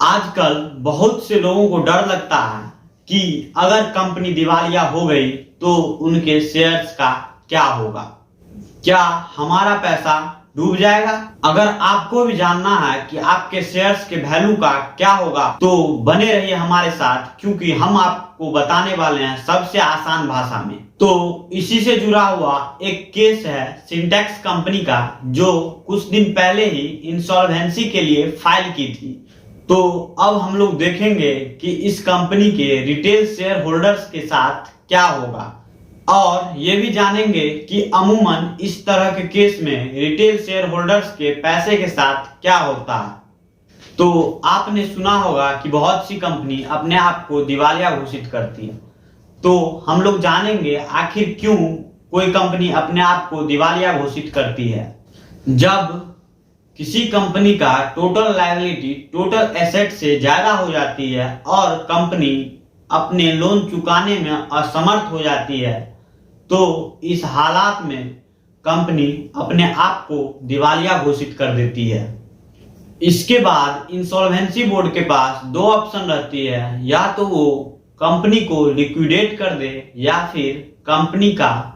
आजकल बहुत से लोगों को डर लगता है कि अगर कंपनी दिवालिया हो गई तो उनके शेयर्स का क्या होगा, क्या हमारा पैसा डूब जाएगा। अगर आपको भी जानना है कि आपके शेयर्स के वैल्यू का क्या होगा तो बने रहिए हमारे साथ, क्योंकि हम आपको बताने वाले हैं सबसे आसान भाषा में। तो इसी से जुड़ा हुआ एक केस है सिंटेक्स कंपनी का, जो कुछ दिन पहले ही इंसॉल्वेंसी के लिए फाइल की थी। तो अब हम लोग देखेंगे कि इस कंपनी के रिटेल शेयर होल्डर्स के साथ क्या होगा, और ये भी जानेंगे कि अमूमन इस तरह के केस में रिटेल शेयर होल्डर्स के पैसे के साथ क्या होता है। तो आपने सुना होगा कि बहुत सी कंपनी अपने आप को दिवालिया घोषित करती है। तो हम लोग जानेंगे आखिर क्यों कोई कंपनी अपने आप को दिवालिया घोषित करती है। जब किसी कंपनी का टोटल लायबिलिटी टोटल एसेट से ज्यादा हो जाती है और कंपनी अपने लोन चुकाने में असमर्थ हो जाती है, तो इस हालात में कंपनी अपने आप को दिवालिया घोषित कर देती है। इसके बाद इंसॉल्वेंसी बोर्ड के पास दो ऑप्शन रहती है, या तो वो कंपनी को लिक्विडेट कर दे या फिर कंपनी का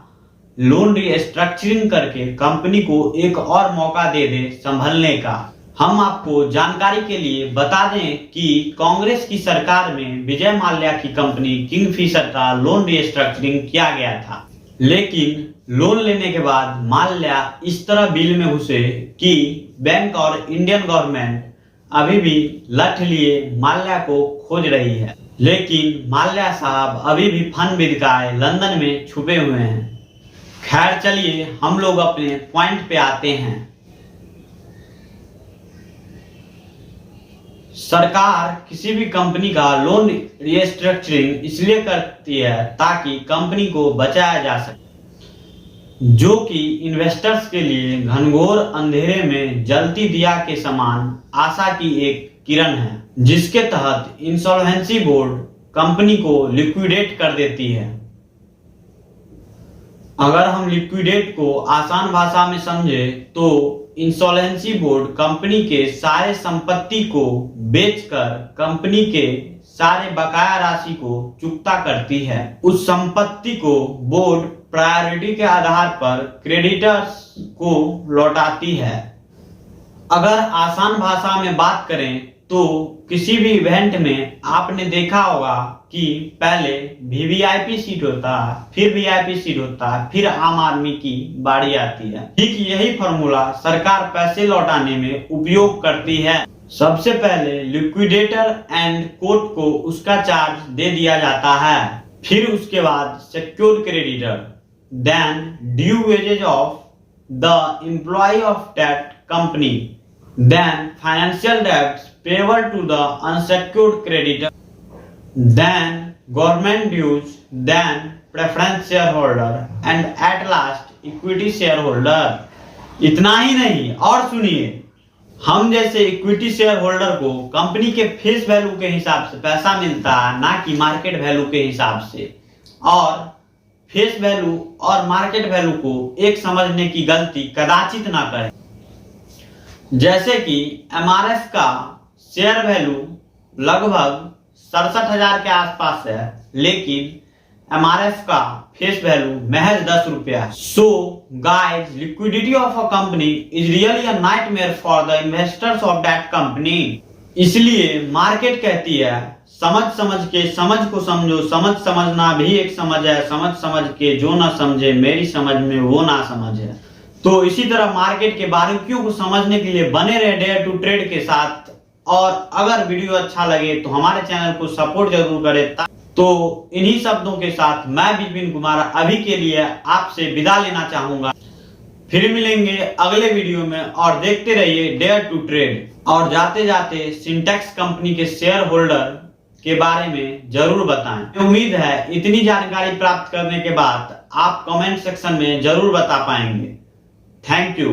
लोन रीस्ट्रक्चरिंग करके कंपनी को एक और मौका दे दे संभलने का। हम आपको जानकारी के लिए बता दें कि कांग्रेस की सरकार में विजय माल्या की कंपनी किंगफिशर का लोन रीस्ट्रक्चरिंग किया गया था, लेकिन लोन लेने के बाद माल्या इस तरह बिल में घुसे कि बैंक और इंडियन गवर्नमेंट अभी भी लठ लिए माल्या को खोज रही है। लेकिन माल्या साहब अभी भी फन बिदकाए लंदन में छुपे हुए हैं। खैर चलिए हम लोग अपने पॉइंट पे आते हैं। सरकार किसी भी कंपनी का लोन रीस्ट्रक्चरिंग इसलिए करती है ताकि कंपनी को बचाया जा सके, जो कि इन्वेस्टर्स के लिए घनघोर अंधेरे में जलती दिया के समान आशा की एक किरण है, जिसके तहत इंसॉल्वेंसी बोर्ड कंपनी को लिक्विडेट कर देती है। अगर हम लिक्विडेट को आसान भाषा में समझे तो इंसॉल्वेंसी बोर्ड कंपनी के सारे संपत्ति को बेचकर कंपनी के सारे बकाया राशि को चुकता करती है। उस संपत्ति को बोर्ड प्रायोरिटी के आधार पर क्रेडिटर्स को लौटाती है। अगर आसान भाषा में बात करें तो किसी भी इवेंट में आपने देखा होगा कि पहले वीवीआईपी सीट होता है, फिर वीआईपी सीट होता है, फिर आम आदमी की बारी आती है। ठीक यही फॉर्मूला सरकार पैसे लौटाने में उपयोग करती है। सबसे पहले लिक्विडेटर एंड कोर्ट को उसका चार्ज दे दिया जाता है, फिर उसके बाद secured creditor, then due wages of the employ of that company, then financial debts payable to the unsecured creditor, then government dues, then preference shareholder and at last equity shareholder। इतना ही नहीं, और सुनिए, हम जैसे इक्विटी शेयर होल्डर को company के face value के हिसाब से पैसा मिलता है, ना कि मार्केट वैल्यू के हिसाब से। और फेस वैल्यू और मार्केट वैल्यू को एक समझने की गलती कदाचित ना करें। जैसे कि एमआरएफ का शेयर वैल्यू लगभग 67,000 के आसपास है, लेकिन एमआरएफ का फेस वैल्यू महज 10 रुपया है। So guys, liquidity of a company is really a nightmare for the investors of that company. इसलिए मार्केट कहती है समझ समझ के समझ को समझो, समझ समझना भी एक समझ है, समझ समझ के जो ना समझे मेरी समझ में वो ना समझ है। तो इसी तरह मार्केट के बारीकियों को समझने के लिए बने रहे डेयर टू ट्रेड के साथ। और अगर वीडियो अच्छा लगे तो हमारे चैनल को सपोर्ट जरूर करें। तो इन्हीं शब्दों के साथ मैं विपिन कुमार अभी के लिए आपसे विदा लेना चाहूंगा। फिर मिलेंगे अगले वीडियो में, और देखते रहिए डेयर टू ट्रेड। और जाते जाते सिंटेक्स कंपनी के शेयर होल्डर के बारे में जरूर बताएं। उम्मीद है इतनी जानकारी प्राप्त करने के बाद आप कमेंट सेक्शन में जरूर बता पाएंगे। Thank you.